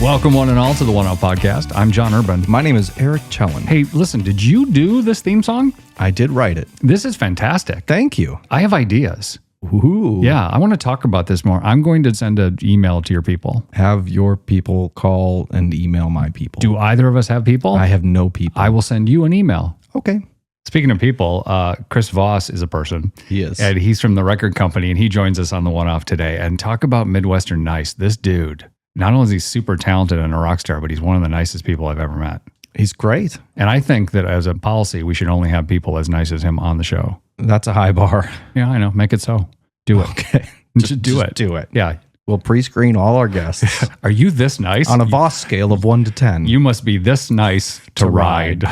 Welcome one and all to the One Out Podcast. I'm John Urban. My name is Eric Chellen. Hey, listen, did you do this theme song? I did write it. This is fantastic. Thank you. I have ideas. Ooh. Yeah, I want to talk about this more. I'm going to send an email to your people. Have your people call and email my people. Do either of us have people? I have no people. I will send you an email. Okay. Speaking of people, Chris Voss is a person. He is. And he's from the record company, and he joins us on the One Off today. And talk about Midwestern nice. This dude, not only is he super talented and a rock star, but he's one of the nicest people I've ever met. He's great. And I think that as a policy, we should only have people as nice as him on the show. That's a high bar. Yeah, I know. Make it so. Do it. Okay. Just do it. Do it. Yeah. We'll pre-screen all our guests Are you this nice? on a Voss scale of 1 to 10. You must be this nice to ride.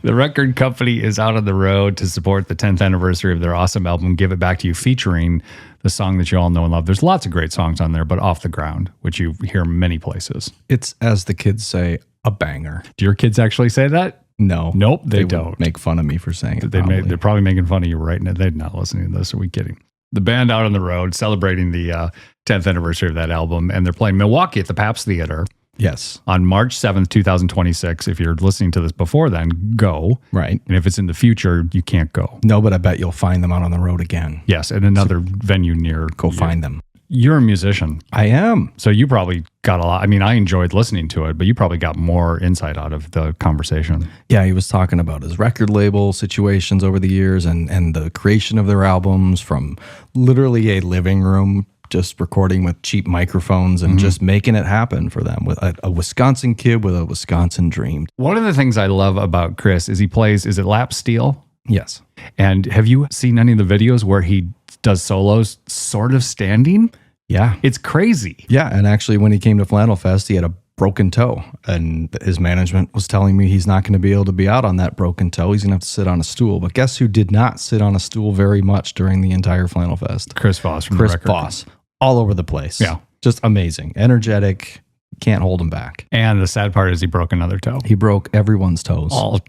The record company is out on the road to support the 10th anniversary of their awesome album, Give It Back to You, featuring the song that you all know and love. There's lots of great songs on there, but Off the Ground, which you hear many places. It's, as the kids say, a banger. Do your kids actually say that? No. Nope, they would don't. make fun of me for saying it. They're probably making fun of you right now. They're not listening to this. Are we kidding? The band out on the road celebrating the 10th anniversary of that album, and they're playing Milwaukee at the Pabst Theater. Yes. On March 7th, 2026. If you're listening to this before then, go. Right. And if it's in the future, you can't go. No, but I bet you'll find them out on the road again. Yes, at another venue near. Go find them. You're a musician, I am. so you probably got a lot. I mean, I enjoyed listening to it, but you probably got more insight out of the conversation. Yeah, he was talking about his record label situations over the years and the creation of their albums from literally a living room, just recording with cheap microphones and just making it happen for them with a Wisconsin kid with a Wisconsin dream. One of the things I love about Chris is he plays, is it lap steel? Yes. And have you seen any of the videos where he does solos sort of standing? Yeah. It's crazy. Yeah, and actually when he came to Flannel Fest, he had a broken toe, and his management was telling me he's not going to be able to be out on that broken toe. He's going to have to sit on a stool. But guess who did not sit on a stool very much during the entire Flannel Fest? Chris Voss from Chris the record. Voss. All over the place. Yeah. Just amazing. Energetic. Can't hold him back. And the sad part is he broke another toe. He broke everyone's toes. All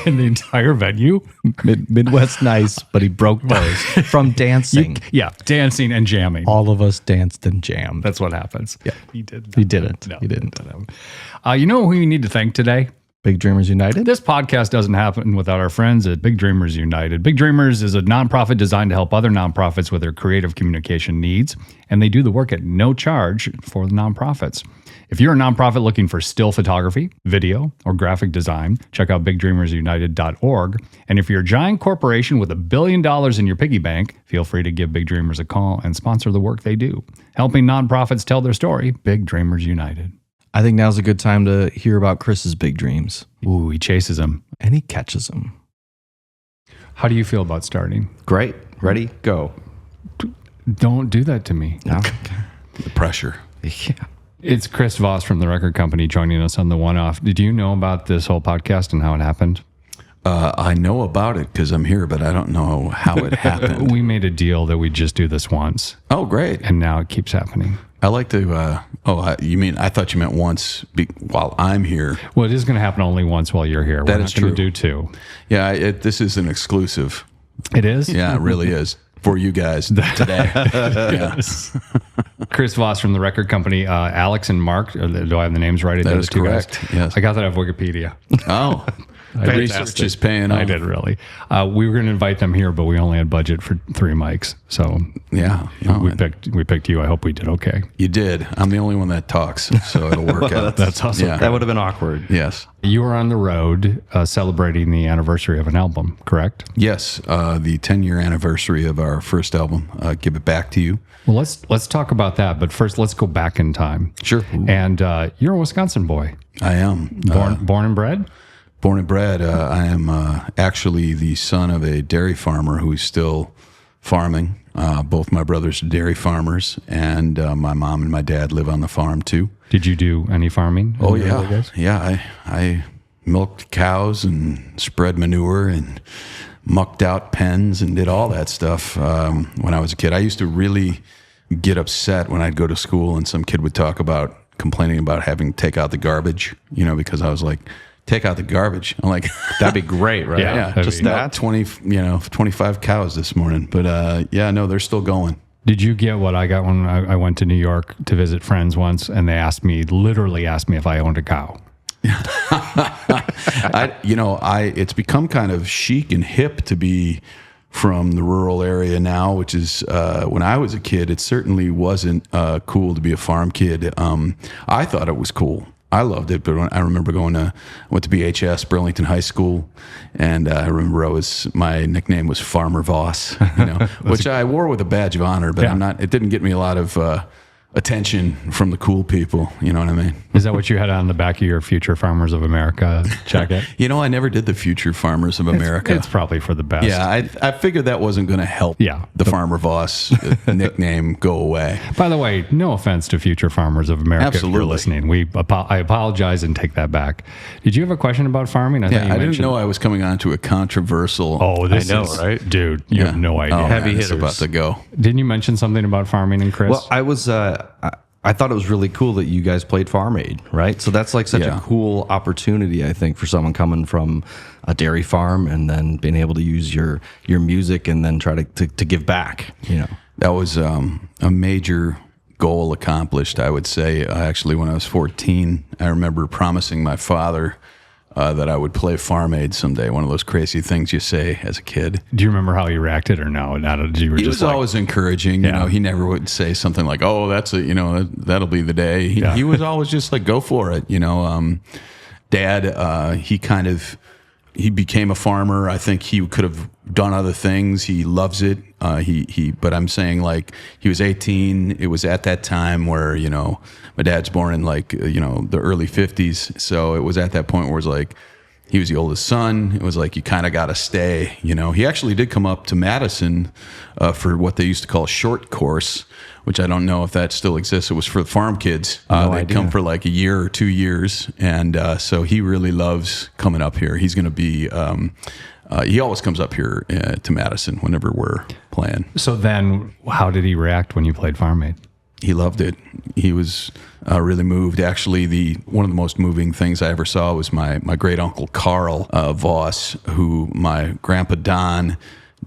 in the entire venue. Midwest nice, but he broke toes from dancing. Yeah, dancing and jamming. All of us danced and jammed. That's what happens. Yeah. He did. He didn't. No, He didn't. You know who you need to thank today? Big Dreamers United. This podcast doesn't happen without our friends at Big Dreamers United. Big Dreamers is a nonprofit designed to help other nonprofits with their creative communication needs, and they do the work at no charge for the nonprofits. If you're a nonprofit looking for still photography, video, or graphic design, check out bigdreamersunited.org. And if you're a giant corporation with $1 billion in your piggy bank, feel free to give Big Dreamers a call and sponsor the work they do. Helping nonprofits tell their story, Big Dreamers United. I think now's a good time to hear about Chris's big dreams. Ooh, he chases them. And he catches them. How do you feel about starting? Great. Ready? Go. Don't do that to me. No? The pressure. Yeah. It's Chris Voss from the record company joining us on the One Off. Did you know about this whole podcast and how it happened? I know about it because I'm here, but I don't know how it happened. We made a deal that we'd just do this once, Oh, great. and now it keeps happening. I like to, I thought you meant once while I'm here. Well, it is going to happen only once while you're here. That We're is not going to true. do two. Yeah, this is an exclusive. It is? Yeah, it really is. For you guys today. Yeah. Chris Voss from the record company, Alex and Mark. Do I have the names right? That The is two guys? correct. Yes. I got that off Wikipedia. Oh, research is paying off. I did, really. We were going to invite them here, but we only had budget for 3 mics. So Yeah. we picked you. I hope we did okay. You did. I'm the only one that talks, so it'll work out. That's awesome. Yeah. That would have been awkward. Yes. You were on the road celebrating the anniversary of an album, correct? Yes. The 10-year anniversary of our first album, Give It Back to You. Well, let's talk about that. But first, let's go back in time. Sure. And you're a Wisconsin boy, I am. born and bred. Born and bred. I am actually the son of a dairy farmer who's still farming. Both my brothers are dairy farmers, and my mom and my dad live on the farm too. Did you do any farming? Oh yeah, yeah. I milked cows and spread manure and mucked out pens and did all that stuff when I was a kid. I used to really get upset when I'd go to school and some kid would talk about complaining about having to take out the garbage, because I was like, take out the garbage. I'm like, That'd be great, right? Yeah, Just be- that. 25 cows this morning. But no, they're still going. Did you get what I got when I went to New York to visit friends once, and they literally asked me if I owned a cow? It's become kind of chic and hip to be from the rural area now, which is when I was a kid, it certainly wasn't cool to be a farm kid. I thought it was cool. I loved it, but I remember I went to BHS, Burlington High School, and I remember my nickname was Farmer Voss, which I wore with a badge of honor, but it didn't get me a lot of attention from the cool people. You know what I mean? Is that what you had on the back of your Future Farmers of America jacket? I never did the Future Farmers of America. It's probably for the best. Yeah, I figured that wasn't going to help the Farmer Voss nickname go away. By the way, no offense to Future Farmers of America. Absolutely. If you're listening. I apologize and take that back. Did you have a question about farming? I didn't know I was coming on to a controversial... Oh, right? Dude, you have no idea. Heavy hitters. About to go. Didn't you mention something about farming and Chris? Well, I was... I thought it was really cool that you guys played Farm Aid, right? So that's like such a cool opportunity, I think, for someone coming from a dairy farm and then being able to use your music and then try to give back, That was a major goal accomplished, I would say. Actually, when I was 14, I remember promising my father that I would play Farm Aid someday. One of those crazy things you say as a kid. Do you remember how he reacted or no? He was always encouraging. He never would say something like, "Oh, that'll be the day." He was always just like, "Go for it." Dad, he became a farmer. I think he could have done other things. He loves it. But I'm saying, like, he was 18. It was at that time where, my dad's born in the early 50s. So it was at that point where it was like, he was the oldest son. It was like, you kind of got to stay, He actually did come up to Madison for what they used to call short course, which I don't know if that still exists. It was for the farm kids. They'd come for like a year or 2 years. And so he really loves coming up here. He's going to be, he always comes up here to Madison whenever we're playing. So then how did he react when you played Farm Aid? He loved it. He was really moved. Actually, one of the most moving things I ever saw was my great uncle Carl Voss, who my grandpa Don,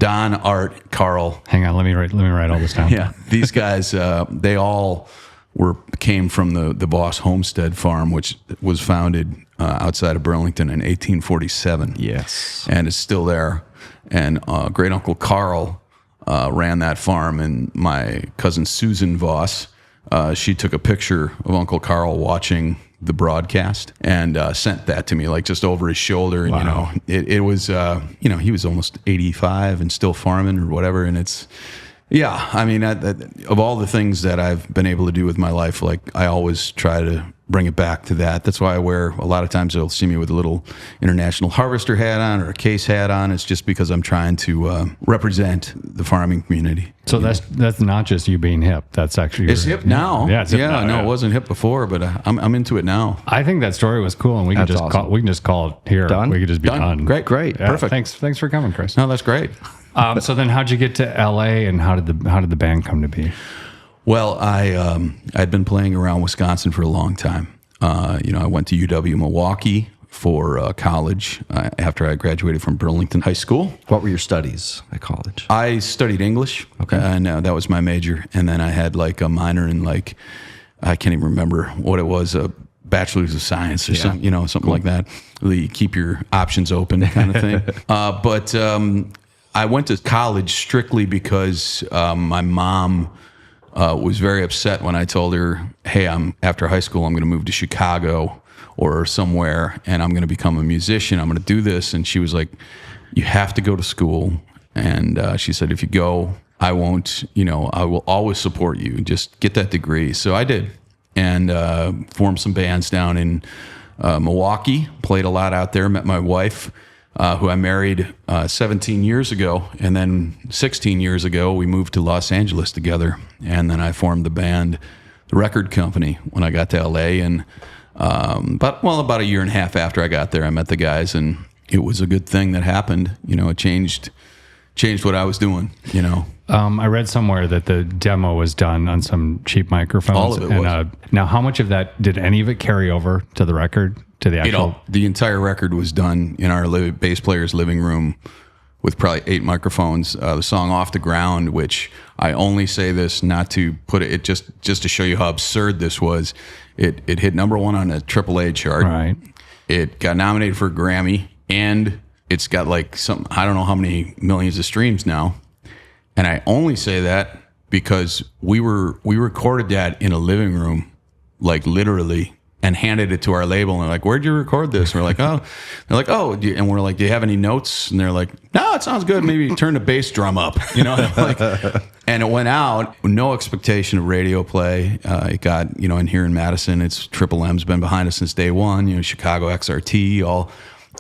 Art, Carl. Hang on, let me write all this down. Yeah, these guys, they all came from the Voss Homestead Farm, which was founded outside of Burlington in 1847. Yes, and it's still there. And great uncle Carl ran that farm, and my cousin Susan Voss, she took a picture of Uncle Carl watching the broadcast and sent that to me, like just over his shoulder. And, wow. It was, he was almost 85 and still farming or whatever. And it's, I mean, of all the things that I've been able to do with my life, like I always try to bring it back to that. That's why I wear, a lot of times you'll see me with a little International Harvester hat on or a case hat on. It's just because I'm trying to represent the farming community. So that's not just you being hip. That's actually it's hip now. Yeah, it's hip now. No, it wasn't hip before, but I'm into it now. I think that story was cool, and we can just call it here. Done? We could just be done. Great, Yeah, perfect. Thanks for coming, Chris. No, that's great. So then, how'd you get to LA, and how did the band come to be? Well, I'd been playing around Wisconsin for a long time. I went to UW Milwaukee for college after I graduated from Burlington High School. What were your studies at college? I studied English. Okay. And that was my major. And then I had like a minor in I can't even remember what it was, a bachelor's of science or something, something like that. Really keep your options open kind of thing. But I went to college strictly because my mom was very upset when I told her, hey, after high school, I'm going to move to Chicago or somewhere, and I'm going to become a musician. I'm going to do this. And she was like, you have to go to school. And she said, if you go, I won't, I will always support you. Just get that degree. So I did, and formed some bands down in Milwaukee, played a lot out there, met my wife, who I married 17 years ago. And then 16 years ago, we moved to Los Angeles together. And then I formed the band, the record company, when I got to LA. And about a year and a half after I got there, I met the guys, and it was a good thing that happened. It changed what I was doing, I read somewhere that the demo was done on some cheap microphones. All of it was. Now, how much of that, did any of it carry over to the record, to the actual? The entire record was done in our bass player's living room with probably 8 microphones. The song "Off the Ground," which I only say this not to put it just to show you how absurd this was. It hit #1 on a AAA chart. Right. It got nominated for a Grammy, and it's got like I don't know how many millions of streams now. And I only say that because we recorded that in a living room, like literally, and handed it to our label. And they're like, "Where'd you record this?" And we're like, "Oh," they're like, "Oh," and we're like, "Do you have any notes?" And they're like, "No, it sounds good. Maybe turn the bass drum up," and it went out, no expectation of radio play. It got, and here in Madison, it's Triple M's been behind us since day one. Chicago XRT,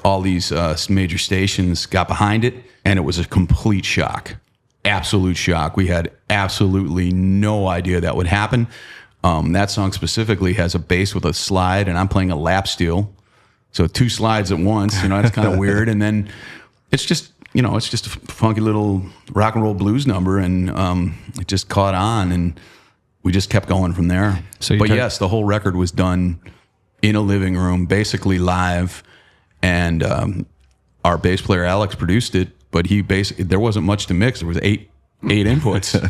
all these major stations got behind it, and it was a complete shock. Absolute shock. We had absolutely no idea that would happen. That song specifically has a bass with a slide, and I'm playing a lap steel, so 2 slides at once. It's kind of weird. And then it's just a funky little rock and roll blues number, and it just caught on, and we just kept going from there. But yes, the whole record was done in a living room, basically live, and our bass player Alex produced it. But there wasn't much to mix. There was eight inputs, and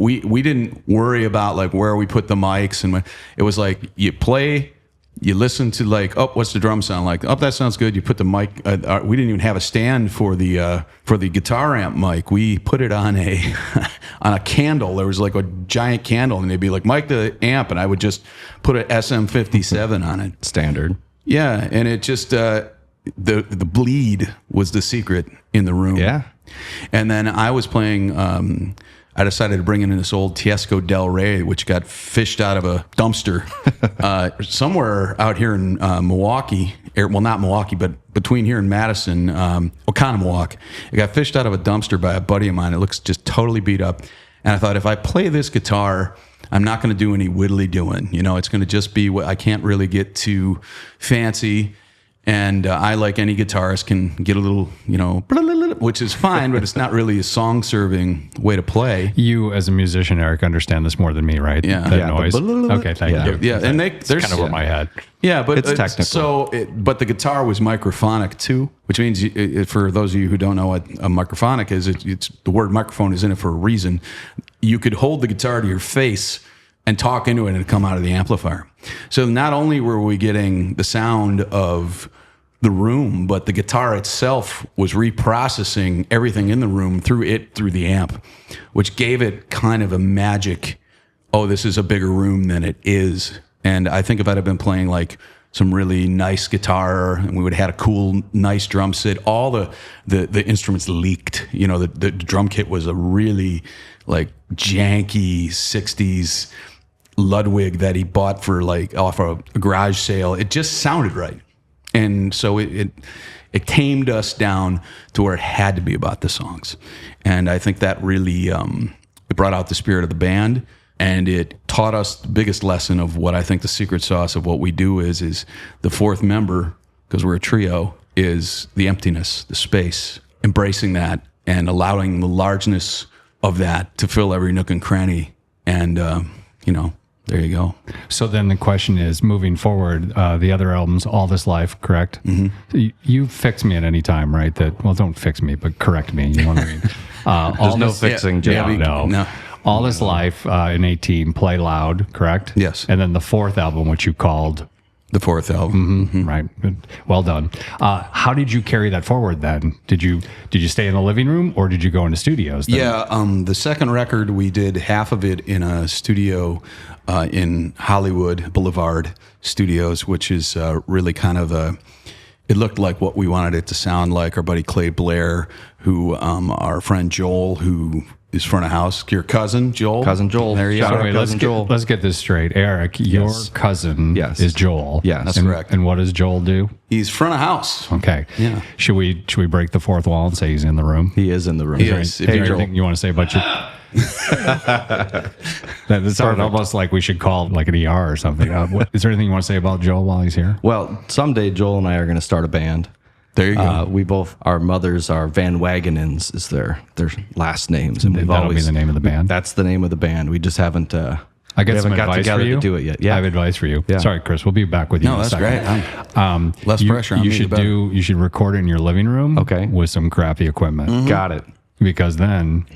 we didn't worry about like where we put the mics, and it was like you play, you listen to like, oh, what's the drum sound like? Oh, that sounds good. You put the mic. We didn't even have a stand for the guitar amp mic. We put it on a candle. There was like a giant candle, and they'd be like, "Mic the amp," and I would just put an SM57 on it. Standard. Yeah, and it just the bleed was the secret in the room. Yeah. And then I was playing, I decided to bring in this old Tiesco Del Rey, which got fished out of a dumpster somewhere out here in Milwaukee. Well, not Milwaukee, but between here and Madison, Oconomowoc. It got fished out of a dumpster by a buddy of mine. It looks just totally beat up. And I thought, if I play this guitar, I'm not going to do any whittly doing. It's going to just be what I can't really get too fancy. And I, like any guitarist, can get a little, which is fine, but it's not really a song-serving way to play. You, as a musician, Eric, understand this more than me, right? Yeah. That noise. Okay, thank you. Yeah, and there's kind of over my head. Yeah, but it's technical. But the guitar was microphonic too, which means, for those of you who don't know what a microphonic is, it's the word microphone is in it for a reason. You could hold the guitar to your face and talk into it, and it'd come out of the amplifier. So not only were we getting the sound of the room, but the guitar itself was reprocessing everything in the room through the amp, which gave it kind of a magic, oh, this is a bigger room than it is. And I think if I'd have been playing like some really nice guitar, and we would have had a cool, nice drum set, all the instruments leaked. The drum kit was a really like janky 60s Ludwig that he bought for like off a garage sale. It just sounded right. And so it tamed us down to where it had to be about the songs. And I think that really it brought out the spirit of the band, and it taught us the biggest lesson of what I think the secret sauce of what we do is the fourth member, because we're a trio, is the emptiness, the space, embracing that and allowing the largeness of that to fill every nook and cranny. And, there you go. So then the question is, moving forward, the other albums, All This Life, correct? Mm-hmm. You fix me at any time, right? Don't fix me, but correct me. You know what I mean? There's no fixing, Jay. No. All This Life in 18, Play Loud, correct? Yes. And then the fourth album, which you called... The fourth album. Mm-hmm. Right. Well done. How did you carry that forward then? Did you stay in the living room, or did you go into studios then? Yeah. The second record, we did half of it in a studio in Hollywood Boulevard Studios, which is really kind of it looked like what we wanted it to sound like. Our buddy Clay Blair, who our friend Joel, who is front of house, your cousin Joel. Cousin Joel. There you go. Let's get this straight. Eric, your cousin is Joel. Yes, that's correct. And what does Joel do? He's front of house. Okay. Yeah. Should we break the fourth wall and say he's in the room? He is in the room. Is there anything you want to say about your... That sounded almost like we should call like an ER or something. Is there anything you want to say about Joel while he's here? Well, someday Joel and I are going to start a band. There you go. We both, our mothers are Van Wagenens is their last names, and That'll be the name of the band. That's the name of the band. We just haven't I got We some haven't got advice together for you. to do it yet. Yeah. I have advice for you. Yeah. Sorry, Chris. We'll be back with you. No, in a that's second. great. Less pressure on you me, the should better. you should record in your living room. Okay. With some crappy equipment. Got it. Because then,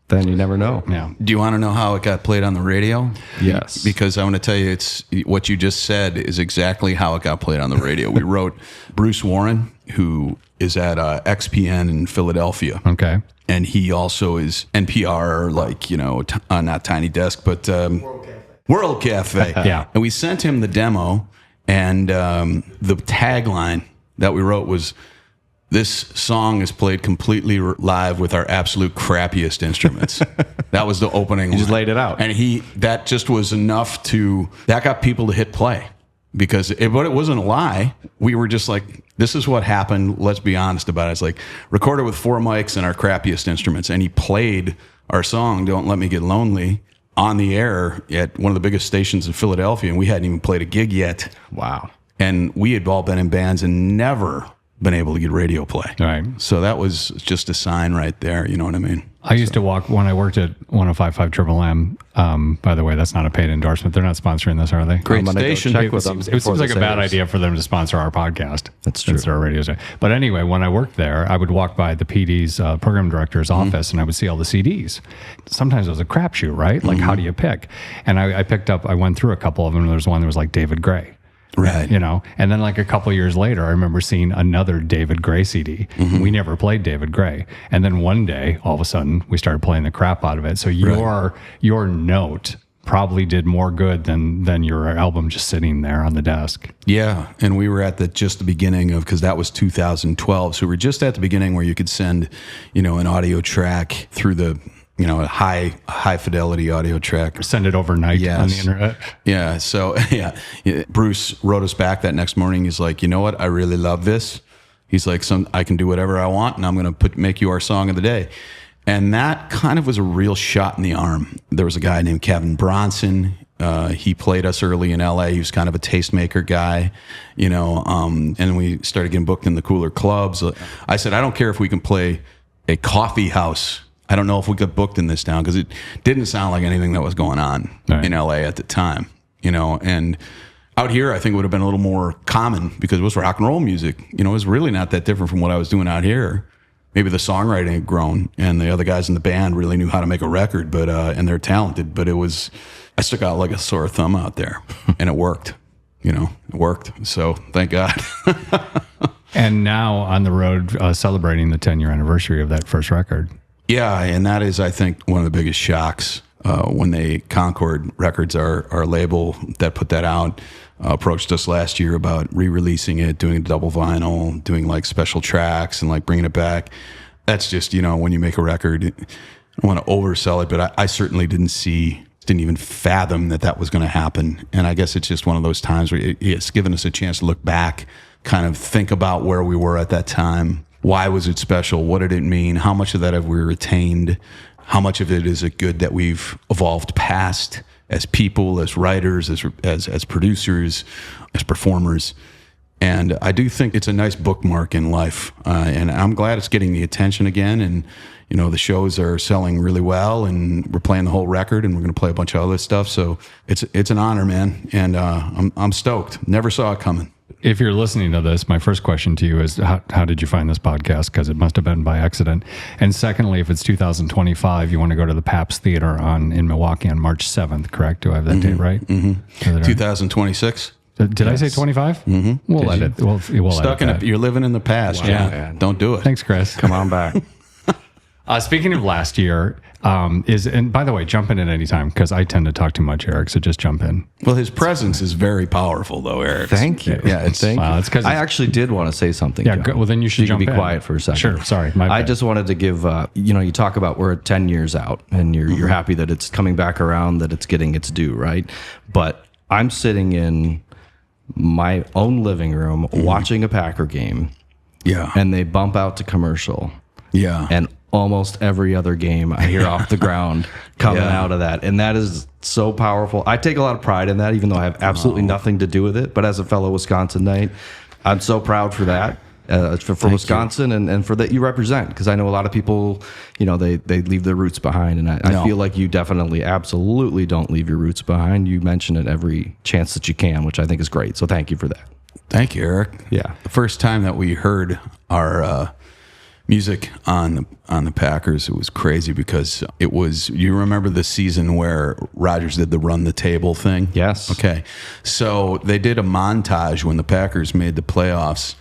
Then you never know. yeah. Do you want to know how it got played on the radio? Yes. Because I want to tell you, it's what you just said is exactly how it got played on the radio. We wrote Bruce Warren, who is at XPN in Philadelphia. Okay. And he also is NPR, like, not Tiny Desk, but World Cafe. Yeah. And we sent him the demo, and the tagline that we wrote was, "This song is played completely live with our absolute crappiest instruments." That was the opening. You just laid it out. And that just was enough that got people to hit play. But it wasn't a lie. We were just like, this is what happened. Let's be honest about it. It's like, recorded with 4 mics and our crappiest instruments. And he played our song, "Don't Let Me Get Lonely," on the air at one of the biggest stations in Philadelphia. And we hadn't even played a gig yet. Wow. And we had all been in bands and never been able to get radio play. Right. So that was just a sign right there. You know what I mean? I used to walk when I worked at 105.5 Triple M. By the way, that's not a paid endorsement. They're not sponsoring this, are they? Great I'm gonna go station. check It with them seems before like they a bad say this. idea for them to sponsor our podcast. That's true. Since they're a radio station. But anyway, when I worked there, I would walk by the PD's program director's office, and I would see all the CDs. Sometimes it was a crapshoot, right? Like, how do you pick? And I went through a couple of them. There was one that was like David Gray. Right. And then like a couple years later, I remember seeing another David Gray CD. We never played David Gray. And then one day, all of a sudden, we started playing the crap out of it. So your note probably did more good than your album just sitting there on the desk. Yeah, and we were at just the beginning because that was 2012. So we were just at the beginning where you could send, an audio track through the, a high fidelity audio track. Send it overnight on the Yes. internet. Yeah. So Bruce wrote us back that next morning. He's like, "You know what? I really love this." He's like, "I can do whatever I want, and I'm going to make you our song of the day." And that kind of was a real shot in the arm. There was a guy named Kevin Bronson. He played us early in LA. He was kind of a tastemaker guy, and we started getting booked in the cooler clubs. I said, "I don't care if we can play a coffee house. I don't know if we got booked in this town," because it didn't sound like anything that was going on in LA at the time, and out here, I think it would have been a little more common because it was rock and roll music. It was really not that different from what I was doing out here. Maybe the songwriting had grown and the other guys in the band really knew how to make a record, but and they're talented, but I stuck out like a sore thumb out there, and it worked. It worked. So thank God. And now on the road, celebrating the 10-year anniversary of that first record. Yeah, and that is, I think, one of the biggest shocks when Concord Records, our label that put that out, approached us last year about re-releasing it, doing a double vinyl, doing like special tracks and like bringing it back. That's just, when you make a record, I don't want to oversell it, but I certainly didn't even fathom that was going to happen. And I guess it's just one of those times where it's given us a chance to look back, kind of think about where we were at that time. Why was it special? What did it mean? How much of that have we retained? How much of it is it good that we've evolved past as people, as writers, as producers, as performers? And I do think it's a nice bookmark in life. And I'm glad it's getting the attention again. And, the shows are selling really well, and we're playing the whole record, and we're going to play a bunch of other stuff. So it's an honor, man. And I'm stoked. Never saw it coming. If you're listening to this, my first question to you is, how did you find this podcast? Because it must have been by accident. And secondly, if it's 2025, you want to go to the Pabst Theater in Milwaukee on March 7th, correct? Do I have that date right? Mm-hmm. 2026. Did I say 25? Mm-hmm. We'll edit. We'll Stuck edit that. You're living in the past. Wow, Yeah. man. Don't do it. Thanks, Chris. Come on back. Speaking of last year, and by the way, jump in at any time because I tend to talk too much, Eric. So just jump in. Well, his presence is very powerful, though, Eric. Thank you. Yeah, Thank Wow, you. it's 'cause I it's- actually did want to say something. Yeah, John. well, then you should can jump be in. quiet for a second. Sure, sorry, my I bad. just wanted to give, you talk about we're at 10 years out, and you're happy that it's coming back around, that it's getting its due, right? But I'm sitting in my own living room watching a Packer game, Yeah. and they bump out to commercial. Yeah. And almost every other game I hear off the ground coming Yeah. out of that. And that is so powerful. I take a lot of pride in that, even though I have absolutely nothing to do with it. But as a fellow Wisconsinite, I'm so proud for that. for Wisconsin and for that you represent, because I know a lot of people, they leave their roots behind, and I feel like you definitely, absolutely don't leave your roots behind. You mention it every chance that you can, which I think is great. So thank you for that. Thank you, Eric. Yeah. The first time that we heard our music on the Packers, it was crazy because it was, you remember the season where Rodgers did the run the table thing? Yes. Okay. So they did a montage when the Packers made the playoffs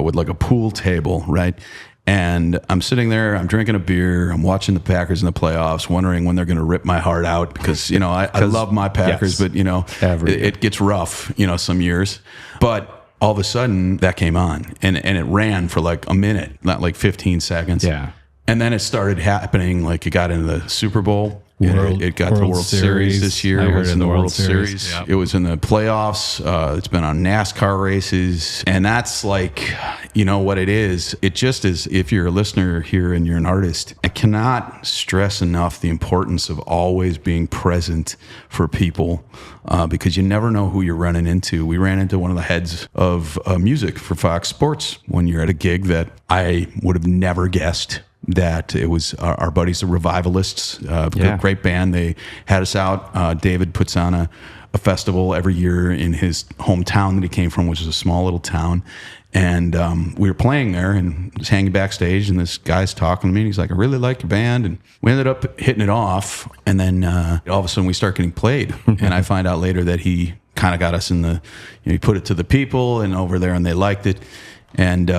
with like a pool table, right? And I'm sitting there, I'm drinking a beer, I'm watching the Packers in the playoffs, wondering when they're going to rip my heart out because, I love my Packers, but, it gets rough, some years. But all of a sudden, that came on, and it ran for like a minute, not like 15 seconds. Yeah. And then it started happening, like it got into the Super Bowl. It got to the World Series this year. I It heard was in in the the World World Series. Series. Yep. It was in the playoffs. It's been on NASCAR races. And that's like, what it is. It just is, if you're a listener here and you're an artist, I cannot stress enough the importance of always being present for people because you never know who you're running into. We ran into one of the heads of music for Fox Sports one year at a gig that I would have never guessed that it was our buddies, the Revivalists, great band. They had us out. David puts on a festival every year in his hometown that he came from, which is a small little town. And we were playing there and was hanging backstage, and this guy's talking to me. And he's like, I really like your band. And we ended up hitting it off. And then all of a sudden we start getting played. And I find out later that he kind of got us in he put it to the people and over there, and they liked it. And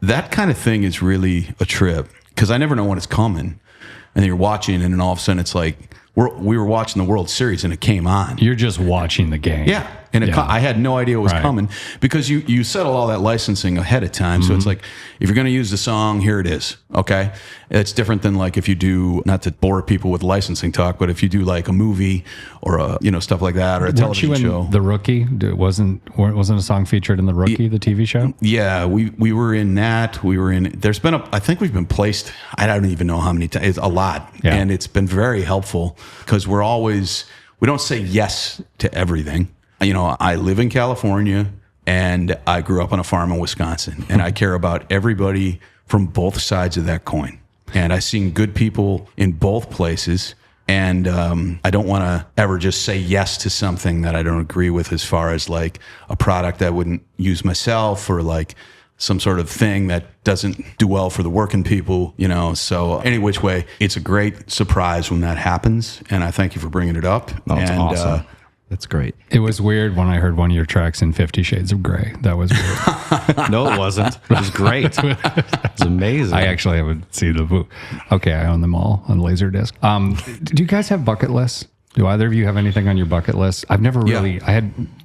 that kind of thing is really a trip, because I never know when it's coming. And then you're watching, and then all of a sudden it's like, we were watching the World Series, and it came on. You're just watching the game. Yeah. And I had no idea it was coming, because you settle all that licensing ahead of time. So it's like, if you're going to use the song, here it is. Okay. It's different than like if you do, not to bore people with licensing talk, but if you do like a movie or stuff like that, or a television Weren't you show. in The Rookie? Wasn't a song featured in The Rookie, the TV show? Yeah, we were in that. We were in. There's been I think we've been placed. I don't even know how many times. It's a lot, and it's been very helpful because we don't say yes to everything. I live in California, and I grew up on a farm in Wisconsin, and I care about everybody from both sides of that coin. And I've seen good people in both places. And I don't want to ever just say yes to something that I don't agree with, as far as like a product I wouldn't use myself, or like some sort of thing that doesn't do well for the working people, So any which way, it's a great surprise when that happens. And I thank you for bringing it up. That's awesome. That's great. It was weird when I heard one of your tracks in 50 Shades of Grey. That was weird. No, it wasn't. It was great. It's amazing. I actually haven't seen the movie. Okay, I own them all on Laserdisc. Do you guys have bucket lists? Do either of you have anything on your bucket list? I've never really.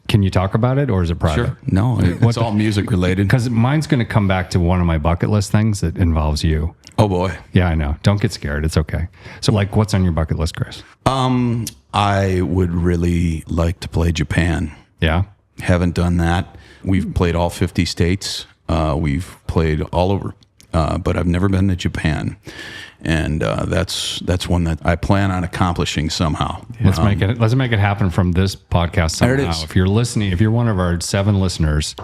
Can you talk about it, or is it private? Sure. No, it's all music related. Because mine's going to come back to one of my bucket list things that involves you. Oh boy. Yeah, I know. Don't get scared. It's okay. So, like, what's on your bucket list, Chris? I would really like to play Japan. Yeah. Haven't done that. We've played all 50 states. We've played all over, but I've never been to Japan. And that's one that I plan on accomplishing somehow. Let's make it happen from this podcast somehow. There it is. If you're listening, if you're one of our 7 listeners,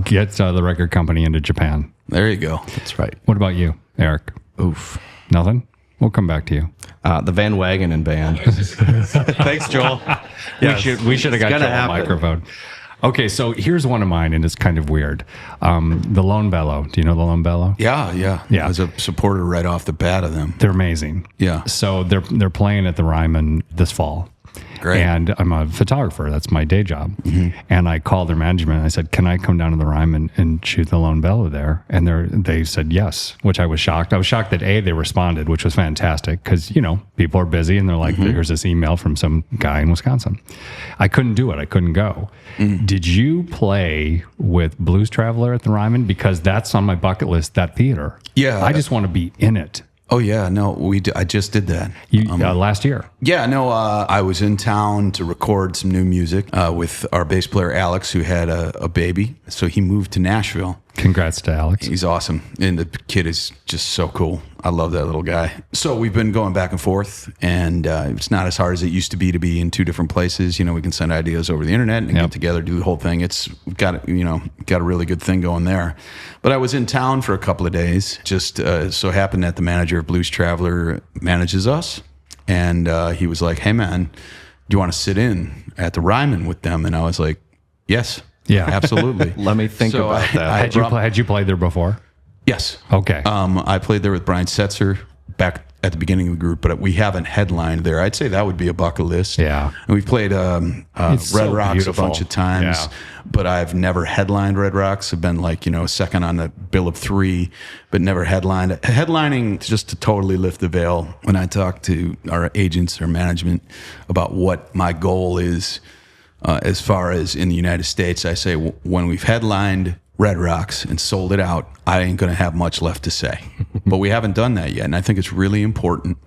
get the record company into Japan. There you go. That's right. What about you, Eric? Oof. Nothing? We'll come back to you. The Van Wagenen band. Thanks, Joel. Yes. We should have got Joel a microphone. Okay, so here's one of mine, and it's kind of weird. The Lone Bellow. Do you know the Lone Bellow? Yeah. I was a supporter right off the bat of them. They're amazing. Yeah. So they're playing at the Ryman this fall. Great. And I'm a photographer. That's my day job. Mm-hmm. And I called their management and I said, can I come down to the Ryman and shoot the Lone Bellow there? And they said yes, which I was shocked. I was shocked that they responded, which was fantastic, because, people are busy, and they're like, here's this email from some guy in Wisconsin. I couldn't do it. I couldn't go. Did you play with Blues Traveler at the Ryman? Because that's on my bucket list, that theater. Yeah. I just want to be in it. Oh yeah, no, I just did that. Last year. Yeah, no, I was in town to record some new music with our bass player Alex, who had a baby, so he moved to Nashville. Congrats to Alex. He's awesome. And the kid is just so cool. I love that little guy. So we've been going back and forth, and it's not as hard as it used to be in two different places. We can send ideas over the internet and get together, do the whole thing. We've got a really good thing going there. But I was in town for a couple of days. Just so happened that the manager of Blues Traveler manages us. And he was like, hey, man, do you want to sit in at the Ryman with them? And I was like, yes. Yeah, absolutely. Let me think about that. Had you played there before? Yes. Okay. I played there with Brian Setzer back at the beginning of the group, but we haven't headlined there. I'd say that would be a bucket list. Yeah. And we've played Red Rocks a bunch of times, but I've never headlined Red Rocks. I've been second on the bill of three, but never headlined. Headlining, just to totally lift the veil, when I talk to our agents or management about what my goal is, as far as in the United States, I say when we've headlined Red Rocks and sold it out, I ain't going to have much left to say. But we haven't done that yet. And I think it's really important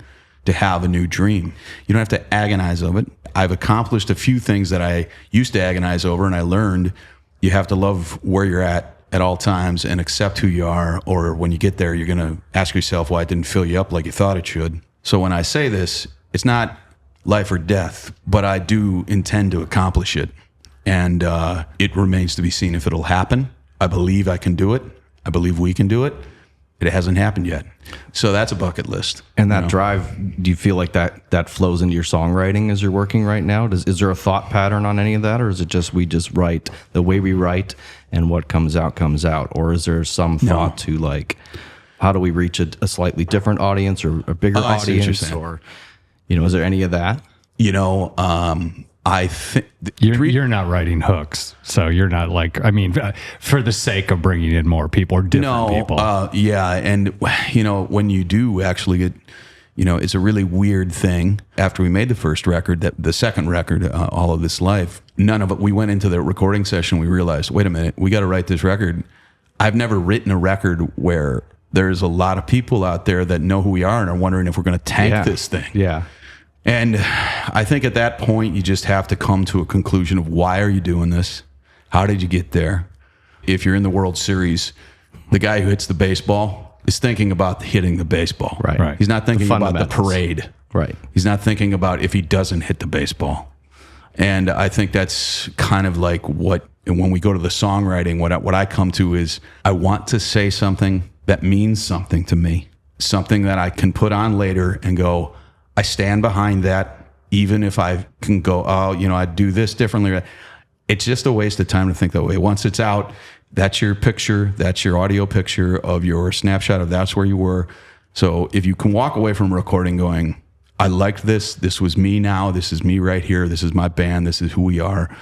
to have a new dream. You don't have to agonize over it. I've accomplished a few things that I used to agonize over, and I learned you have to love where you're at all times and accept who you are, or when you get there, you're going to ask yourself why it didn't fill you up like you thought it should. So when I say this, it's not life or death, but I do intend to accomplish it. And it remains to be seen if it'll happen. I believe I can do it. I believe we can do it. It hasn't happened yet. So that's a bucket list. And that drive, do you feel like that flows into your songwriting as you're working right now? Is there a thought pattern on any of that? Or is it just we just write the way we write and what comes out? Or is there some thought to how do we reach a slightly different audience or a bigger audience? Or, is there any of that? I think you're not writing hooks, so you're not for the sake of bringing in more people or different people. And when you do actually get, it's a really weird thing. After we made the first record, that the second record, All of This Life, none of it. We went into the recording session. We realized, wait a minute, we got to write this record. I've never written a record where there's a lot of people out there that know who we are and are wondering if we're going to tank this thing. Yeah. And I think at that point, you just have to come to a conclusion of why are you doing this? How did you get there? If you're in the World Series, the guy who hits the baseball is thinking about hitting the baseball. Right. He's not thinking about the parade. Right. He's not thinking about if he doesn't hit the baseball. And I think that's kind of like when we go to the songwriting, what I come to is I want to say something that means something to me, something that I can put on later and go, I stand behind that, even if I can go, I'd do this differently. It's just a waste of time to think that way. Once it's out, that's your picture, that's your audio picture of your snapshot of that's where you were. So if you can walk away from a recording going, I liked this was me now, this is me right here, this is my band, this is who we are.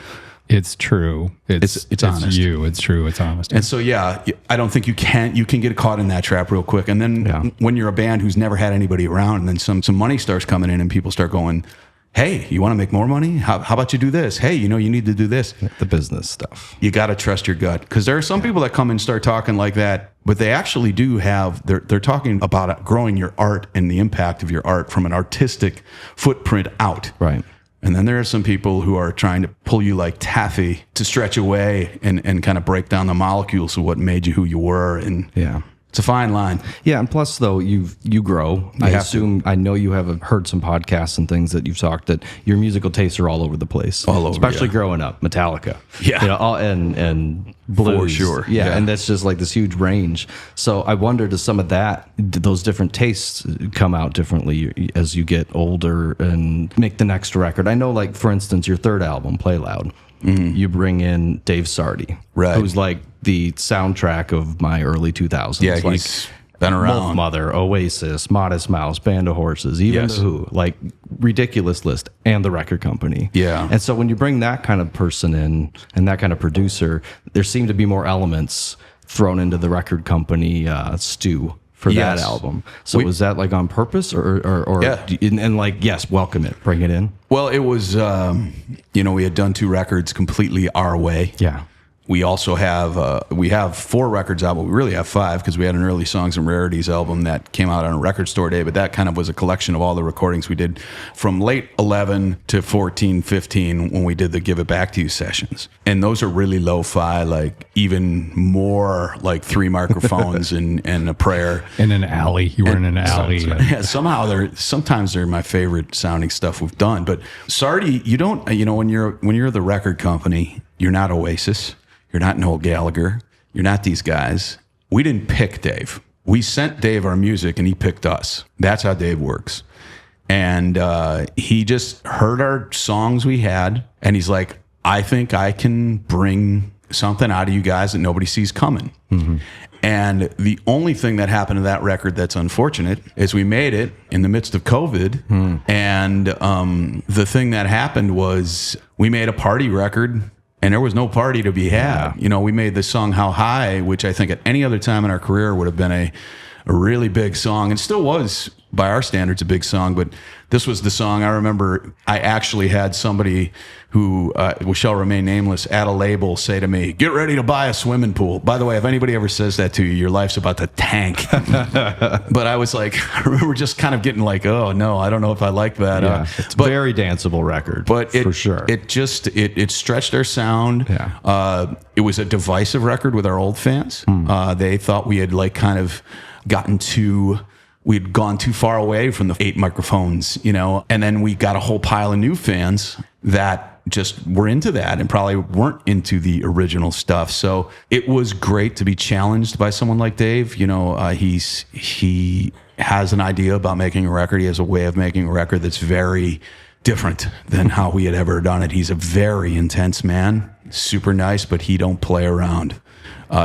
It's true. It's honest. It's you. It's true. It's honest. And so, I don't think you can get caught in that trap real quick. And then when you're a band who's never had anybody around, and then some money starts coming in, and people start going, "Hey, you want to make more money? How about you do this? Hey, you need to do this." The business stuff. You got to trust your gut, because there are some people that come and start talking like that, but they actually do have. They're talking about growing your art and the impact of your art from an artistic footprint out. Right. And then there are some people who are trying to pull you like taffy to stretch away and kind of break down the molecules of what made you who you were. And it's a fine line. Yeah, and plus though you grow. I know you have heard some podcasts and things that you've talked that your musical tastes are all over the place. All over, especially growing up, Metallica. Yeah, and blues. For sure. Yeah, and that's just like this huge range. So I wonder, does some of those different tastes come out differently as you get older and make the next record? I know, like for instance, your third album, Play Loud. Mm-hmm. You bring in Dave Sardi, who's like the soundtrack of my early 2000s. Yeah, he's been around. Wolf Mother, Oasis, Modest Mouse, Band of Horses, even The Who, like ridiculous list, and the record company. Yeah. And so when you bring that kind of person in and that kind of producer, there seem to be more elements thrown into the record company stew for that album. So was that like on purpose or and like, yes, welcome it, bring it in? Well, it was, we had done 2 records completely our way. Yeah. We also have we have 4 records out, but we really have 5 because we had an early Songs and Rarities album that came out on a record store day. But that kind of was a collection of all the recordings we did from late 11 to 14, 15 when we did the Give It Back to You sessions. And those are really lo-fi, like even more like 3 microphones and a prayer In an alley. You were in an alley. Yeah, sometimes they're my favorite sounding stuff we've done. But Sardi, you don't, when you're the record company, you're not Oasis. You're not Noel Gallagher. You're not these guys. We didn't pick Dave. We sent Dave our music and he picked us. That's how Dave works. And he just heard our songs we had and he's like, I think I can bring something out of you guys that nobody sees coming. Mm-hmm. And the only thing that happened to that record that's unfortunate is we made it in the midst of COVID. And the thing that happened was we made a party record and there was no party to be had. Yeah. We made the song How High, which I think at any other time in our career would have been a really big song, and still was, by our standards, a big song. But this was the song I remember I actually had somebody who shall remain nameless at a label say to me, get ready to buy a swimming pool. By the way, if anybody ever says that to you, your life's about to tank. But I was like, I remember just kind of getting like, oh no, I don't know if I like that. Yeah, it's a very danceable record, but for sure. It stretched our sound. Yeah. It was a divisive record with our old fans. They thought we had we'd gone too far away from the 8 microphones, and then we got a whole pile of new fans that just were into that and probably weren't into the original stuff. So it was great to be challenged by someone like Dave. He has an idea about making a record. He has a way of making a record that's very different than how we had ever done it. He's a very intense man, super nice, but he don't play around.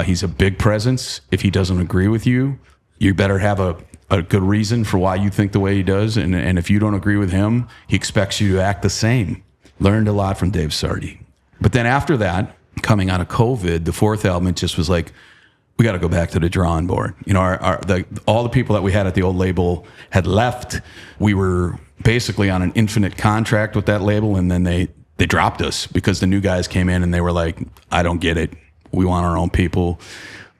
He's a big presence. If he doesn't agree with you, you better have a good reason for why you think the way he does. And if you don't agree with him, he expects you to act the same. Learned a lot from Dave Sardi. But then after that, coming out of COVID, the 4th album, it just was like, we got to go back to the drawing board. All the people that we had at the old label had left. We were basically on an infinite contract with that label. And then they dropped us because the new guys came in and they were like, I don't get it. We want our own people.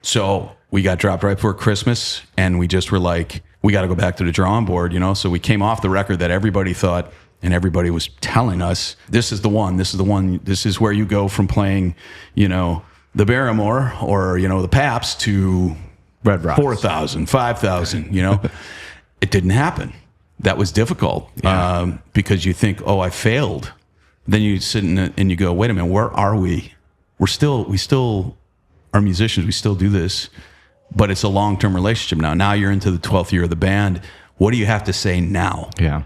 So we got dropped right before Christmas, and we just were like, we got to go back to the drawing board, So we came off the record that everybody thought, and everybody was telling us, this is the one, this is where you go from playing, the Barrymore or, the Paps to Red Rocks. 4,000, 5,000, It didn't happen. That was difficult because you think, oh, I failed. Then you sit and you go, wait a minute, where are we? We still are musicians. We still do this. But it's a long-term relationship now. Now you're into the 12th year of the band. What do you have to say now? Yeah.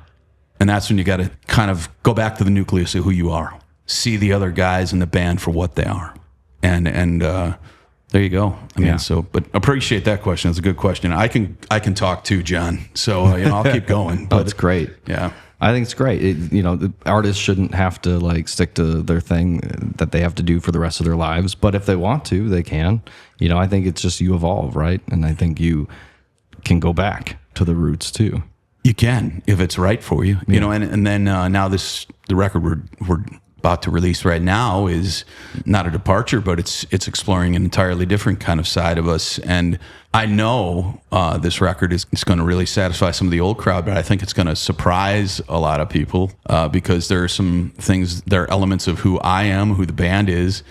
And that's when you got to kind of go back to the nucleus of who you are. See the other guys in the band for what they are. And there you go. But appreciate that question. It's a good question. I can talk too, John. So, I'll keep going. But, that's great. Yeah. I think it's great. The artists shouldn't have to stick to their thing that they have to do for the rest of their lives. But if they want to, they can. I think it's just you evolve, right? And I think you can go back to the roots too. You can if it's right for you, And then now the record we're about to release right now is not a departure, but it's exploring an entirely different kind of side of us. And I know this record is going to really satisfy some of the old crowd, but I think it's going to surprise a lot of people because there are some things, there are elements of who I am, who the band is,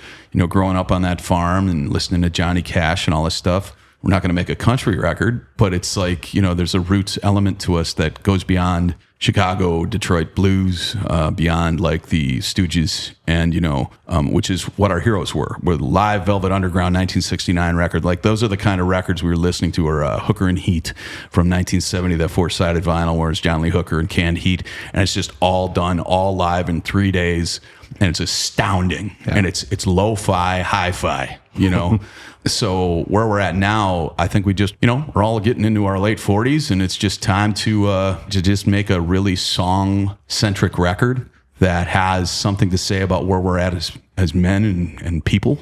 growing up on that farm and listening to Johnny Cash and all this stuff. We're not going to make a country record, but it's like, there's a roots element to us that goes beyond Chicago, Detroit blues, beyond like the Stooges, and which is what our heroes were. We're the live Velvet Underground 1969 record. Like those are the kind of records we were listening to. Or Hooker and Heat from 1970, that 4-sided vinyl, where it's John Lee Hooker and Canned Heat, and it's just all done, all live in 3 days, and it's astounding. Yeah. And it's lo-fi, hi-fi, So where we're at now, I think we just, we're all getting into our late 40s, and it's just time to just make a really song-centric record that has something to say about where we're at as men and people.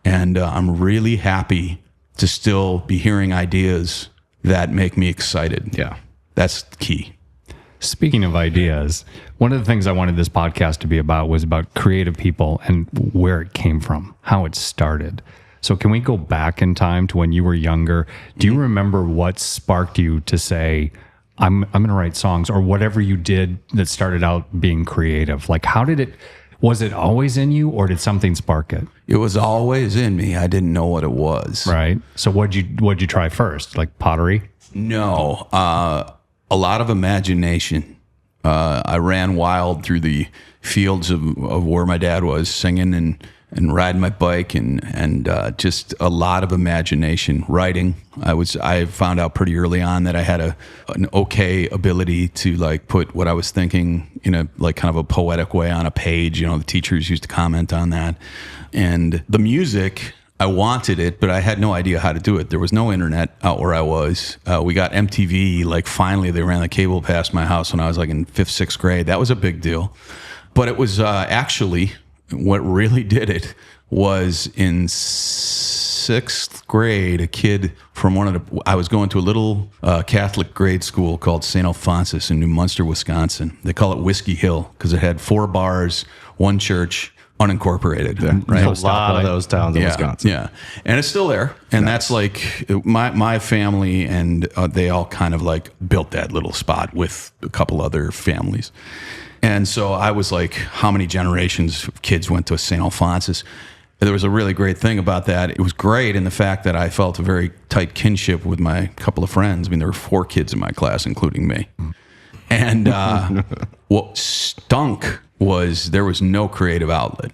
And I'm really happy to still be hearing ideas that make me excited. Yeah. That's key. Speaking of ideas, one of the things I wanted this podcast to be about was about creative people and where it came from, how it started. So can we go back in time to when you were younger? Do you remember what sparked you to say, I'm going to write songs, or whatever you did that started out being creative? Like, was it always in you, or did something spark it? It was always in me. I didn't know what it was. Right. So what'd you try first? Like pottery? No, a lot of imagination. I ran wild through the fields of where my dad was, singing and riding my bike, and just a lot of imagination. Writing. I found out pretty early on that I had an okay ability to like put what I was thinking in a like kind of a poetic way on a page. You know, the teachers used to comment on that, and the music. I wanted it, but I had no idea how to do it. There was no internet out where I was. We got MTV, like finally they ran the cable past my house when I was like in 5th, 6th grade. That was a big deal. But it was actually, what really did it was in 6th grade, a kid from I was going to a little Catholic grade school called St. Alphonsus in New Munster, Wisconsin. They call it Whiskey Hill because it had 4 bars, 1 church, unincorporated, right? A lot of those towns in Wisconsin. Yeah, and it's still there. And that's like my family, and they all kind of like built that little spot with a couple other families. And so I was like, how many generations of kids went to St. Alphonsus? There was a really great thing about that. It was great in the fact that I felt a very tight kinship with my couple of friends. I mean, there were 4 kids in my class, including me. And what stunk was there was no creative outlet.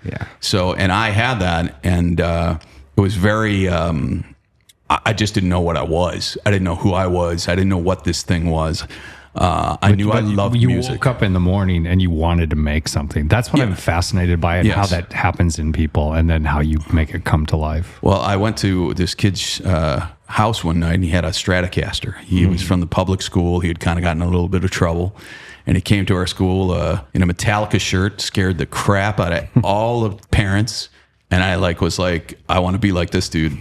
Yeah. So, and I had that, and it was very, I just didn't know what I was. I didn't know who I was. I didn't know what this thing was. I knew I loved music. You woke up in the morning and you wanted to make something. That's what I'm fascinated by, and how that happens in people, and then how you make it come to life. Well, I went to this kid's house one night, and he had a Stratocaster. He was from the public school. He had kind of gotten in a little bit of trouble. And he came to our school in a Metallica shirt, scared the crap out of all the parents. And I was like, I want to be like this dude.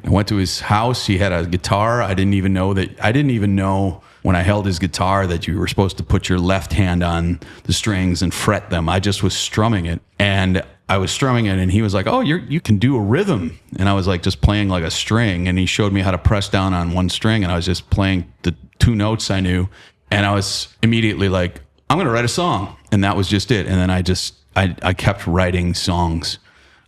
I went to his house. He had a guitar. I didn't even know when I held his guitar that you were supposed to put your left hand on the strings and fret them. I just was strumming it. And I was strumming it, and he was like, oh, you can do a rhythm. And I was like just playing like a string. And he showed me how to press down on one string, and I was just playing the 2 notes I knew. And I was immediately like, I'm going to write a song. And that was just it. And then I kept writing songs.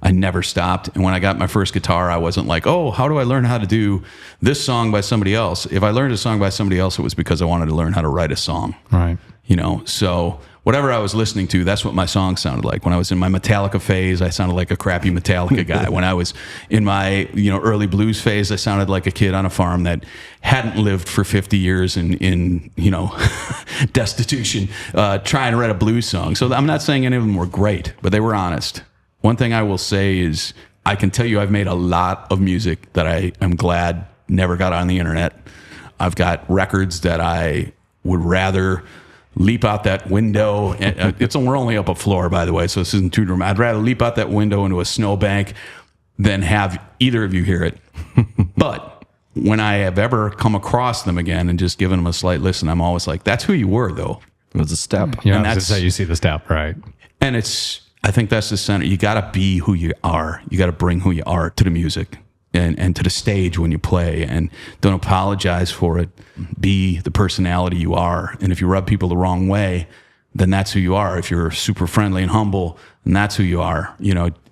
I never stopped. And when I got my first guitar, I wasn't like, oh, how do I learn how to do this song by somebody else? If I learned a song by somebody else, it was because I wanted to learn how to write a song. Right. You know, so whatever I was listening to, that's what my song sounded like. When I was in my Metallica phase, I sounded like a crappy Metallica guy. When I was in my, early blues phase, I sounded like a kid on a farm that hadn't lived for 50 years in destitution, trying to write a blues song. So I'm not saying any of them were great, but they were honest. One thing I will say is I can tell you I've made a lot of music that I am glad never got on the internet. I've got records that I would rather leap out that window. We're only up a floor, by the way, so this isn't too dramatic. I'd rather leap out that window into a snowbank than have either of you hear it. But when I have ever come across them again and just given them a slight listen, I'm always like, that's who you were, though. It was a step. Yeah, and that's how you see the step, right? And I think that's the center. You got to be who you are. You got to bring who you are to the music and to the stage when you play, and don't apologize for it. Be the personality you are. And if you rub people the wrong way, then that's who you are. If you're super friendly and humble, then that's who you are.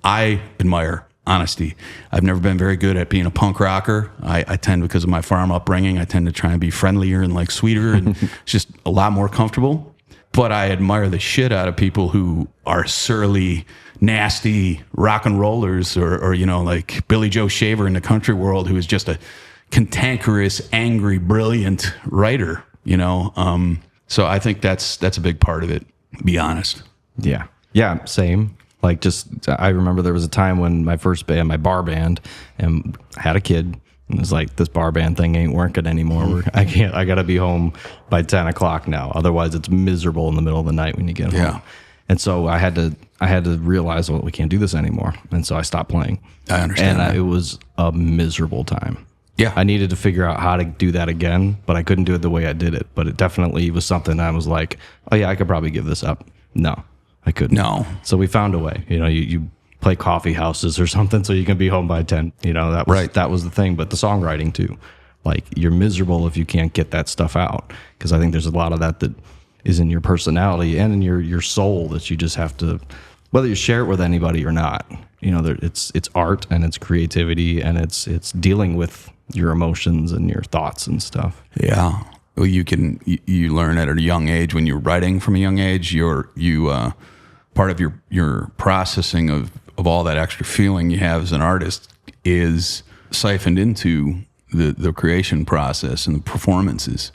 I admire honesty. I've never been very good at being a punk rocker. I tend, because of my farm upbringing, I tend to try and be friendlier and like sweeter and just a lot more comfortable. But I admire the shit out of people who are surly, nasty rock and rollers, or like Billy Joe Shaver in the country world, who is just a cantankerous, angry, brilliant writer. So I think that's a big part of it. Be honest. Yeah, same. Like, I remember there was a time when my first band, my bar band, and I had a kid. And it's like, this bar band thing ain't working anymore. I got to be home by 10 o'clock now. Otherwise, it's miserable in the middle of the night when you get home. And so I had to realize, well, we can't do this anymore. And so I stopped playing. I understand. And it was a miserable time. Yeah. I needed to figure out how to do that again, but I couldn't do it the way I did it. But it definitely was something I was like, oh yeah, I could probably give this up. No, I couldn't. No. So we found a way. You play coffee houses or something so you can be home by 10. That was the thing. But the songwriting too. Like, you're miserable if you can't get that stuff out, because I think there's a lot of that is in your personality and in your soul that you just have to, whether you share it with anybody or not. It's art and it's creativity and it's dealing with your emotions and your thoughts and stuff. Yeah. Well, you learn at a young age, when you're writing from a young age, part of your processing of all that extra feeling you have as an artist is siphoned into the creation process and the performances.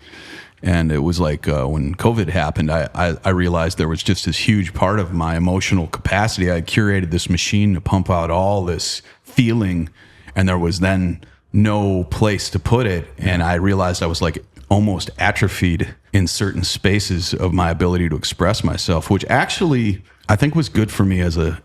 And it was like when COVID happened, I realized there was just this huge part of my emotional capacity. I curated this machine to pump out all this feeling, and there was then no place to put it. And I realized I was like almost atrophied in certain spaces of my ability to express myself, which actually I think was good for me as an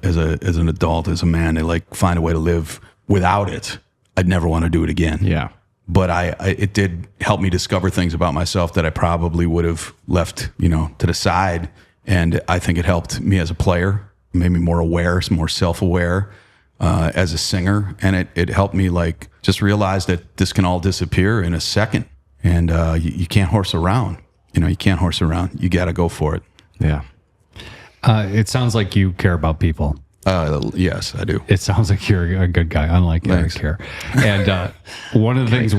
adult, as a man, to like find a way to live without it. I'd never want to do it again. Yeah. But it did help me discover things about myself that I probably would have left, to the side. And I think it helped me as a player, made me more aware, more self-aware as a singer. And it helped me like just realize that this can all disappear in a second. And you can't horse around. You can't horse around. You got to go for it. Yeah. It sounds like you care about people. Yes, I do. It sounds like you're a good guy, unlike Eric here. And one of the things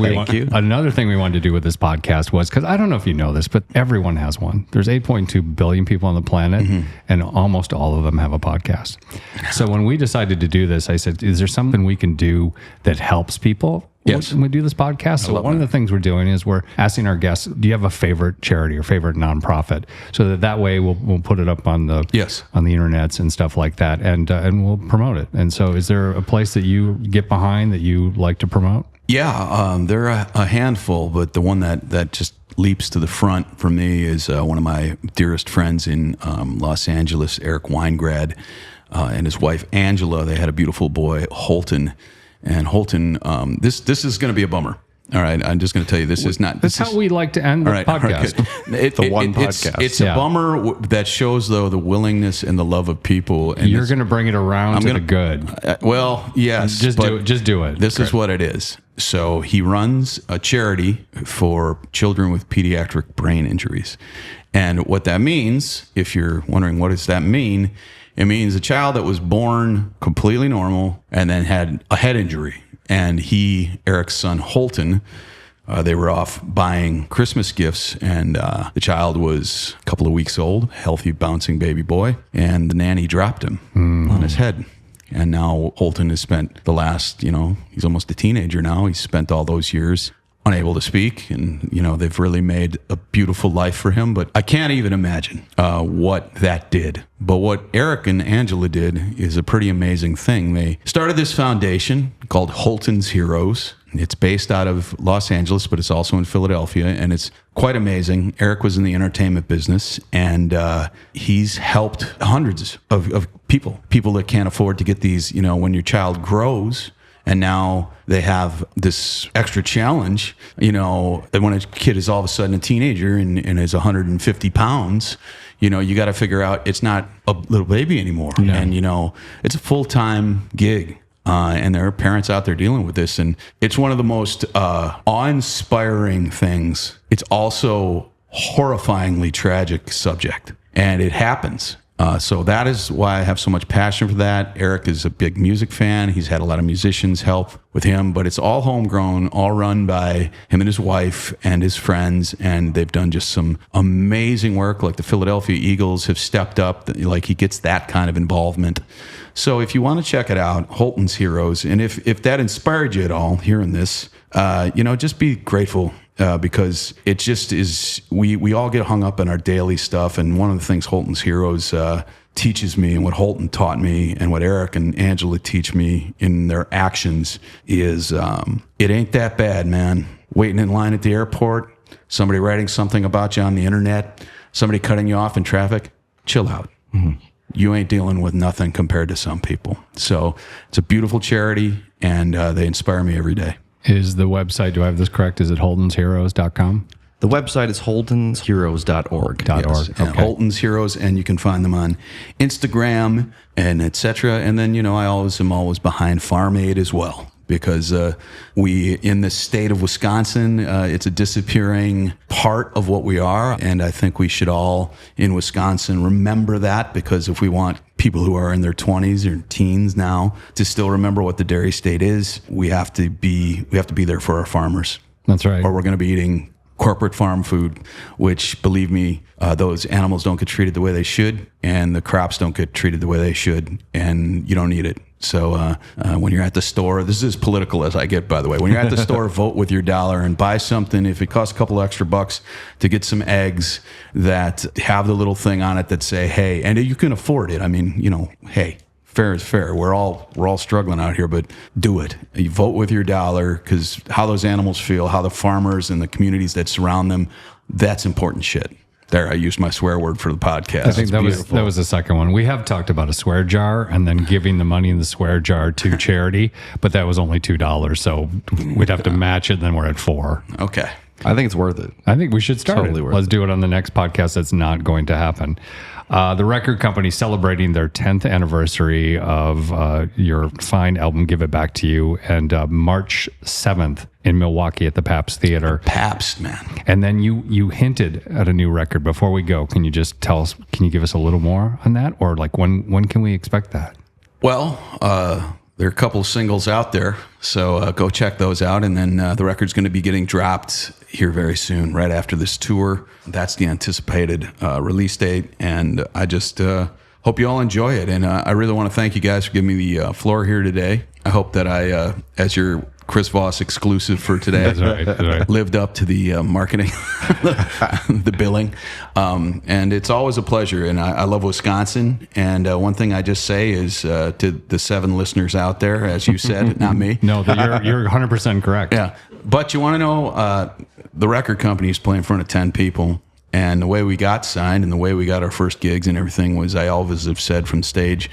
another thing we wanted to do with this podcast was, because I don't know if you know this, but everyone has one. There's 8.2 billion people on the planet, and almost all of them have a podcast. So when we decided to do this, I said, is there something we can do that helps people? Yes. When we do this podcast. So one of the things we're doing is we're asking our guests, do you have a favorite charity or favorite nonprofit? So that way we'll put it up on the internets and stuff like that, and we'll promote it. And so is there a place that you get behind that you like to promote? Yeah, there are a handful, but the one that just leaps to the front for me is one of my dearest friends in Los Angeles, Eric Weingrad, and his wife Angela. They had a beautiful boy, Holton. And Holton, this is going to be a bummer. All right, I'm just going to tell you, this is not. That's how we like to end the podcast. Podcast. It's a bummer that shows, though, the willingness and the love of people. And you're going to bring it around to the good. Well, yes. Just do it. This is what it is. So he runs a charity for children with pediatric brain injuries. And what that means, if you're wondering what does that mean, it means a child that was born completely normal and then had a head injury. And Eric's son, Holton, they were off buying Christmas gifts, and the child was a couple of weeks old, healthy, bouncing baby boy, and the nanny dropped him on his head. And now Holton has spent the last, he's almost a teenager now. He's spent all those years unable to speak, and they've really made a beautiful life for him. But I can't even imagine what that did. But what Eric and Angela did is a pretty amazing thing. They started this foundation called Holton's Heroes. It's based out of Los Angeles, but it's also in Philadelphia, and it's quite amazing. Eric was in the entertainment business, and he's helped hundreds of people that can't afford to get these, when your child grows. And now they have this extra challenge, that when a kid is all of a sudden a teenager and is 150 pounds, you got to figure out it's not a little baby anymore. No. And, it's a full-time gig. And there are parents out there dealing with this. And it's one of the most awe-inspiring things. It's also horrifyingly tragic subject. And it happens. So that is why I have so much passion for that. Eric is a big music fan. He's had a lot of musicians help with him, but it's all homegrown, all run by him and his wife and his friends, and they've done just some amazing work. Like the Philadelphia Eagles have stepped up. Like he gets that kind of involvement. So if you want to check it out, Holton's Heroes, and if that inspired you at all hearing this, just be grateful. Because it just is, we all get hung up in our daily stuff. And one of the things Holton's Heroes teaches me, and what Holton taught me, and what Eric and Angela teach me in their actions is it ain't that bad, man. Waiting in line at the airport, somebody writing something about you on the internet, somebody cutting you off in traffic, chill out. Mm-hmm. You ain't dealing with nothing compared to some people. So it's a beautiful charity, and they inspire me every day. Is the website, do I have this correct? Is it holtonsheroes.com? The website is holtonsheroes.org. Yes. Okay. Holton's Heroes, and you can find them on Instagram and etc. And then, I am always behind Farm Aid as well, because we, in the state of Wisconsin, it's a disappearing part of what we are. And I think we should all in Wisconsin remember that, because if we want people who are in their 20s or teens now to still remember what the dairy state is, we have to be there for our farmers. That's right. Or we're going to be eating corporate farm food, which, believe me, those animals don't get treated the way they should, and the crops don't get treated the way they should, and you don't need it. So when you're at the store, this is as political as I get, by the way. When you're at the store, vote with your dollar and buy something. If it costs a couple extra bucks to get some eggs that have the little thing on it that say, hey, and you can afford it. I mean, hey, fair is fair. We're all struggling out here, but do it. You vote with your dollar, because how those animals feel, how the farmers and the communities that surround them, that's important shit. There, I used my swear word for the podcast. I think that was the second one. We have talked about a swear jar and then giving the money in the swear jar to charity, but that was only $2, so we'd have to match it. Then we're at $4. Okay. I think it's worth it. I think we should start Totally it. worth Let's do it on the next podcast. That's not going to happen. The record company celebrating their 10th anniversary of your fine album, Give It Back to You, and March 7th in Milwaukee at the Pabst Theater. Pabst, man. And then you hinted at a new record. Before we go, can you just tell us, can you give us a little more on that? Or like when can we expect that? Well, there are a couple of singles out there, so go check those out. And then the record's going to be getting dropped here very soon, right after this tour. That's the anticipated release date. And I just hope you all enjoy it. And I really want to thank you guys for giving me the floor here today. I hope that I, as your Chris Voss exclusive for today, That's right. lived up to the marketing, the billing. And it's always a pleasure. And I love Wisconsin. And one thing I just say is to the 7 listeners out there, as you said, not me. No, you're 100% correct. Yeah. But you want to know, the record company is playing in front of 10 people. And the way we got signed and the way we got our first gigs and everything was, I always have said from stage,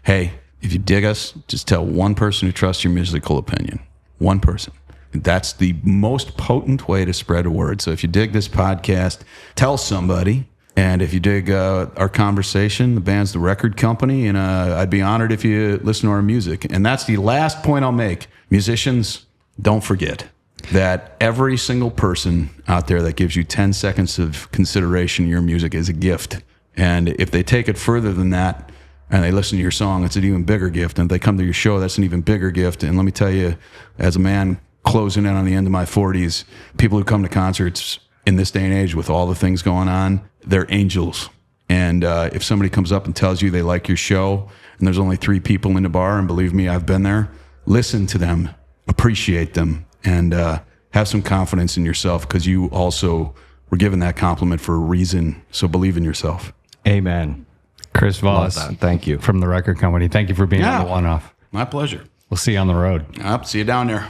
hey, if you dig us, just tell one person who trusts your musical opinion. One person. That's the most potent way to spread a word. So if you dig this podcast, tell somebody. And if you dig our conversation, the band's the record company, and I'd be honored if you listen to our music. And that's the last point I'll make. Musicians, don't forget that every single person out there that gives you 10 seconds of consideration of your music is a gift. And if they take it further than that, and they listen to your song, it's an even bigger gift. And if they come to your show, that's an even bigger gift. And let me tell you, as a man closing in on the end of my 40s, people who come to concerts in this day and age with all the things going on, they're angels. And if somebody comes up and tells you they like your show, and there's only 3 people in the bar, and believe me, I've been there, listen to them, appreciate them, and have some confidence in yourself, because you also were given that compliment for a reason. So believe in yourself. Amen. Chris Voss, Thank you. from the record company. Thank you for being on the one-off. My pleasure. We'll see you on the road. See you down there.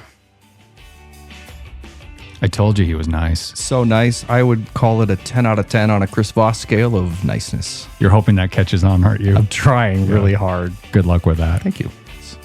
I told you he was nice. So nice. I would call it a 10 out of 10 on a Chris Voss scale of niceness. You're hoping that catches on, aren't you? I'm trying really hard. Good luck with that. Thank you.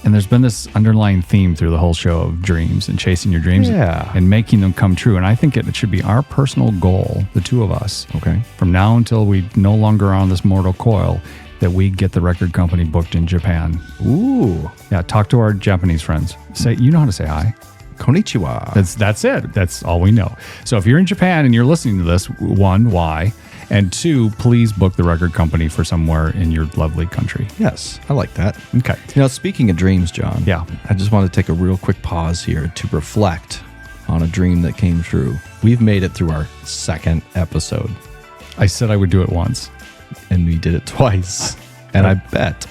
And there's been this underlying theme through the whole show of dreams and chasing your dreams and making them come true. And I think it should be our personal goal, the two of us, Okay. from now until we no longer are on this mortal coil, that we get the record company booked in Japan. Ooh. Yeah, talk to our Japanese friends. Say, you know how to say hi. Konnichiwa. That's it. That's all we know. So if you're in Japan and you're listening to this, 1, why? And 2, please book the record company for somewhere in your lovely country. Yes, I like that. Okay. Speaking of dreams, John. Yeah. I just want to take a real quick pause here to reflect on a dream that came true. We've made it through our 2nd episode, I said I would do it once. and we did it twice. And I bet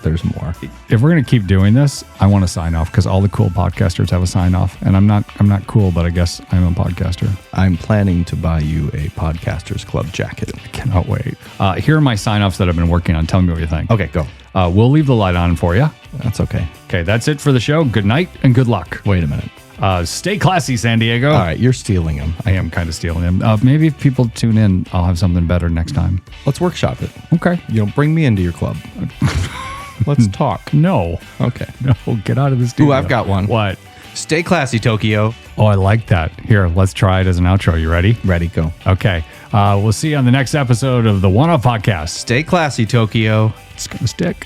there's more. If we're going to keep doing this, I want to sign off, because all the cool podcasters have a sign off, and I'm not cool, but I guess I'm a podcaster. I'm planning to buy you a Podcasters Club jacket. I cannot wait. Here are my sign offs that I've been working on. Tell me what you think. Okay, go. We'll leave the light on for you. That's okay. Okay, that's it for the show. Good night and good luck. Wait a minute. Stay classy, San Diego. All right, you're stealing them. I am kind of stealing him. Maybe if people tune in, I'll have something better next time. Let's workshop it. Okay. Bring me into your club. Let's talk. No. Okay. No, get out of the studio. Ooh, I've got one. What? Stay classy, Tokyo. Oh, I like that. Here, let's try it as an outro. You ready? Ready, go. Okay. We'll see you on the next episode of the One Up Podcast. Stay classy, Tokyo. It's going to stick.